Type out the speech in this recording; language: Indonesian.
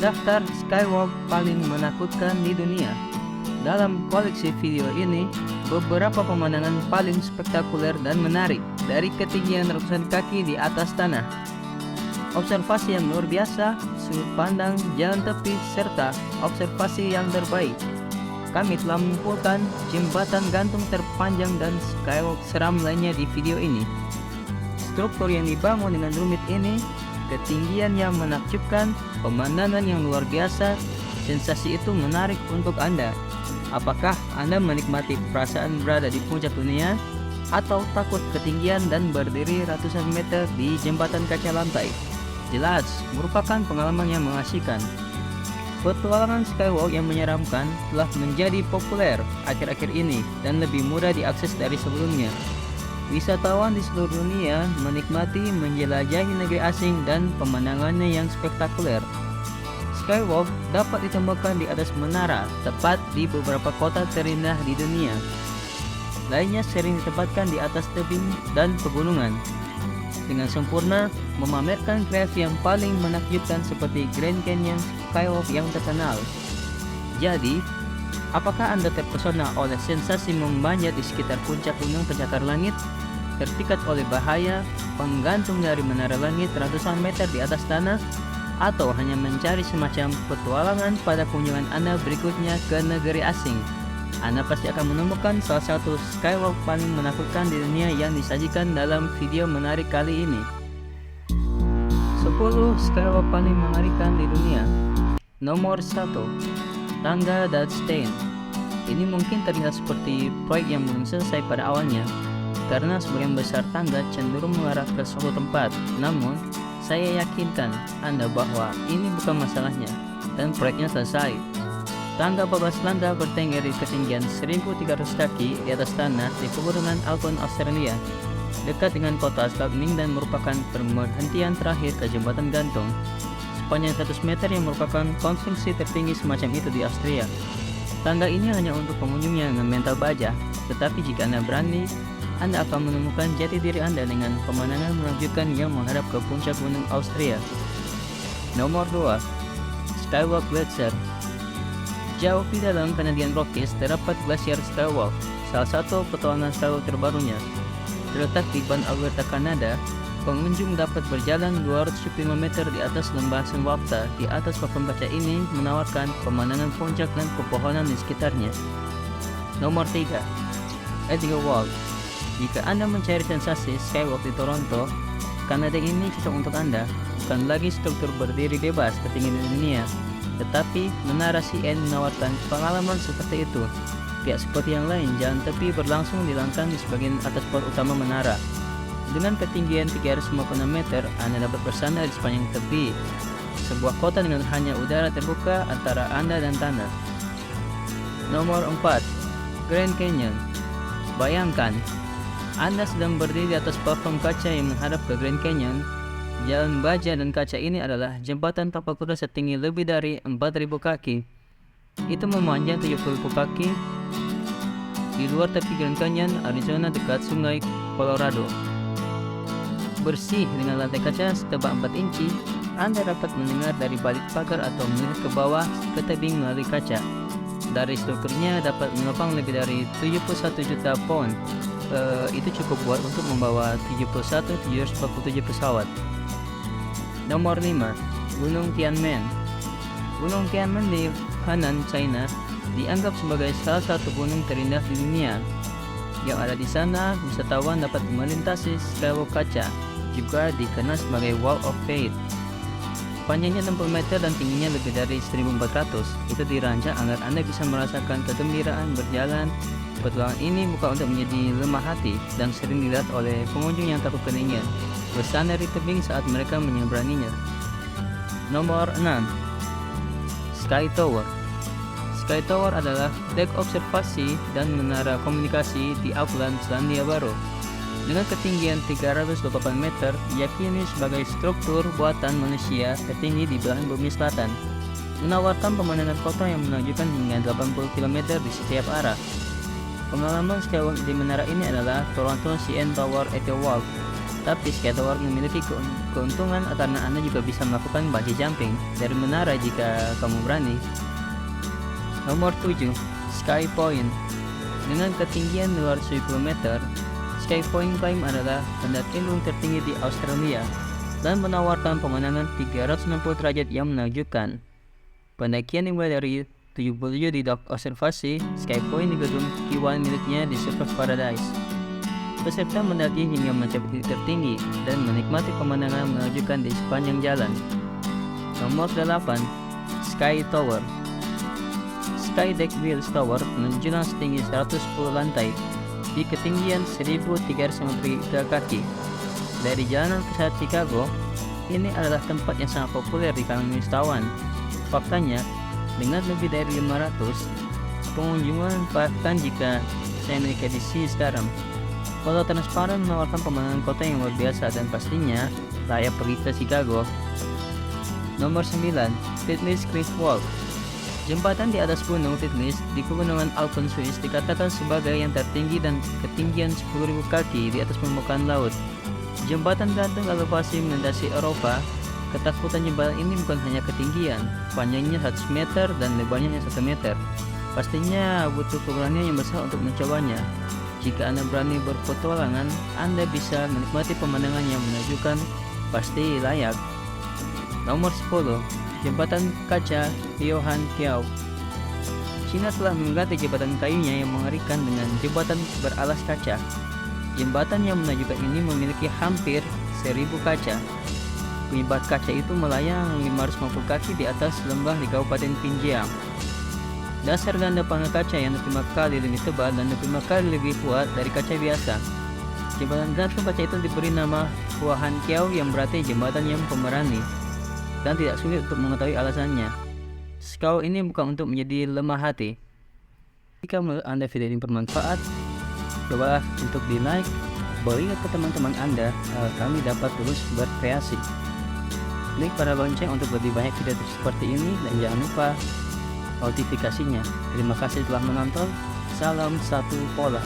Daftar skywalk paling menakutkan di dunia. Dalam koleksi video ini, beberapa pemandangan paling spektakuler dan menarik dari ketinggian ratusan kaki di atas tanah. Observasi yang luar biasa, sudut pandang, jalan tepi, serta observasi yang terbaik. Kami telah mengumpulkan jembatan gantung terpanjang dan skywalk seram lainnya di video ini. Struktur yang dibangun dengan rumit ini, ketinggian yang menakjubkan, pemandangan yang luar biasa, sensasi itu menarik untuk Anda. Apakah Anda menikmati perasaan berada di puncak dunia, atau takut ketinggian dan berdiri ratusan meter di jembatan kaca lantai? Jelas, merupakan pengalaman yang mengasihkan. Petualangan skywalk yang menyeramkan telah menjadi populer akhir-akhir ini dan lebih mudah diakses dari sebelumnya. Wisatawan di seluruh dunia menikmati menjelajahi negeri asing dan pemandangannya yang spektakuler. Skywalk dapat ditemukan di atas menara, tepat di beberapa kota terindah di dunia. Lainnya sering ditempatkan di atas tebing dan pegunungan, dengan sempurna memamerkan kreasi yang paling menakjubkan seperti Grand Canyon Skywalk yang terkenal. Jadi, apakah Anda terpesona oleh sensasi memanjat di sekitar puncak gunung pencakar langit, terpikat oleh bahaya, penggantung dari menara langit ratusan meter di atas tanah, atau hanya mencari semacam petualangan pada kunjungan Anda berikutnya ke negeri asing? Anda pasti akan menemukan salah satu skywalk paling menakutkan di dunia yang disajikan dalam video menarik kali ini. 10 skywalk paling mengerikan di dunia. Nomor 1, Tangga Dutstein. Ini mungkin terlihat seperti proyek yang belum selesai pada awalnya, karena sebagian besar tangga cenderung mengarah ke suatu tempat. Namun, saya yakinkan Anda bahwa ini bukan masalahnya, dan proyeknya selesai. Tangga 14 langkah bertengger di ketinggian 1.300 kaki di atas tanah di pegunungan Alpine Australia, dekat dengan kota Skagning, dan merupakan perhentian terakhir ke jembatan gantung sepanjang 100 meter yang merupakan konstruksi tertinggi semacam itu di Austria. Tangga ini hanya untuk pengunjung yang dengan mental baja, tetapi jika Anda berani, Anda akan menemukan jati diri Anda dengan pemandangan menakjubkan yang menghadap ke puncak gunung Austria. Nomor 2, Skywalk Glacier. Jauh di dalam Canadian Rockies terdapat glasier Skywalk, salah satu petualangan skywalk terbarunya. Terletak di Ban Alberta, Kanada, pengunjung dapat berjalan 275 meter di atas lembah Senwapta. Di atas papan kaca ini menawarkan pemandangan puncak dan pepohonan di sekitarnya. Nomor 3, Edgar Wall. Jika Anda mencari sensasi skywalk di Toronto, Kanada ini cocok untuk Anda. Bukan lagi struktur berdiri bebas ketinggian di dunia, tetapi menara CN menawarkan pengalaman seperti itu. Tidak seperti yang lain, jalan tepi berlangsung di langkang di sebagian atas port utama menara. Dengan ketinggian 356 meter, Anda dapat bersandar di sepanjang tepi sebuah kota dengan hanya udara terbuka antara Anda dan tanah. Nomor 4, Grand Canyon. Bayangkan, Anda sedang berdiri di atas platform kaca yang menghadap ke Grand Canyon. Jalan baja dan kaca ini adalah jembatan tapak kuda setinggi lebih dari 4.000 kaki. Itu memanjang 70 kaki di luar tepi Grand Canyon, Arizona, dekat sungai Colorado. Bersih dengan lantai kaca setebal 4 inci, Anda dapat mendengar dari balik pagar atau melihat ke bawah ke tebing melalui kaca. Dari strukturnya dapat menopang lebih dari 71 juta pound. Itu cukup buat untuk membawa 71.747 pesawat. Nomor 5, Gunung Tianmen. Gunung Tianmen di Henan, China, dianggap sebagai salah satu gunung terindah di dunia. Yang ada di sana, wisatawan dapat melintasi skywalk kaca, juga dikenal sebagai Wall of Fate. Panjangnya 60 meter dan tingginya lebih dari 1.400. Itu dirancang agar Anda bisa merasakan kegembiraan berjalan. Petualangan ini bukan untuk menjadi lemah hati dan sering dilihat oleh pengunjung yang takut ketinggian bersandar di tebing saat mereka menyeberanginya. Nomor 6, Sky Tower. Sky Tower adalah dek observasi dan menara komunikasi di Auckland, Selandia Baru. Dengan ketinggian 328 meter, diyakini sebagai struktur buatan manusia tertinggi di belahan bumi selatan, menawarkan pemandangan kota yang menunjukkan hingga 80 km di setiap arah. Pengalaman skywalk di menara ini adalah Toronto CN Tower Etowalk. Tapi Sky Tower memiliki keuntungan karena Anda juga bisa melakukan bungee jumping dari menara jika kamu berani. Nomor 7. Sky Point. Dengan ketinggian 270 meter, Sky Point Climb adalah pendakian gunung tertinggi di Australia dan menawarkan pemandangan 360 derajat yang menakjubkan. Pendakian dimulai dari 77 di dock observasi Sky Point di gedung Q1 miliknya di Surfers Paradise. Peserta mendaki hingga mencapai titik tertinggi dan menikmati pemandangan menakjubkan di sepanjang jalan. Nomor 8. Sky Tower. Sky Deck Wheels Tower menjulang setinggi 110 lantai di ketinggian 1.353 kaki. Dari jalanan pusat Chicago, ini adalah tempat yang sangat populer di kalangan wisatawan. Faktanya, dengan lebih dari 500 pengunjung bahkan jika saya naik edisi sekarang. Foto transparan menawarkan pemandangan kota yang luar biasa dan pastinya layak pergi ke Chicago. Nomor 9. Titlis Cliff Walk. Jembatan di atas gunung Titlis di pegunungan Alpen, Swiss dikatakan sebagai yang tertinggi dan ketinggian 10.000 kaki di atas permukaan laut. Jembatan gantung elevasi melintasi Eropa. Ketakutan jembatan ini bukan hanya ketinggian, panjangnya 100 meter dan lebarnya 1 meter. Pastinya butuh keberanian yang besar untuk mencobanya. Jika Anda berani berpetualangan, Anda bisa menikmati pemandangan yang menakjubkan, pasti layak. Nomor 10. Jembatan Kaca Johan Kiau. China telah mengganti jembatan kayunya yang mengerikan dengan jembatan beralas kaca. Jembatan yang menakjubkan ini memiliki hampir 1.000 kaca. Penyebab kaca itu melayang 550 kaki di atas lembah di Kabupaten Pinjiang. Dasar ganda panel kaca yang 25 kali lebih tebal dan 25 kali lebih kuat dari kaca biasa. Jembatan gantung kaca itu diberi nama Huahan Kiau yang berarti jembatan yang pemberani, dan tidak sulit untuk mengetahui alasannya. Skau ini bukan untuk menjadi lemah hati. Jika menurut Anda video ini bermanfaat, cobalah untuk di like, bagikan ke teman-teman Anda agar kami dapat terus berkreasi. Klik pada lonceng untuk lebih banyak video seperti ini dan jangan lupa notifikasinya. Terima kasih telah menonton. Salam satu pola.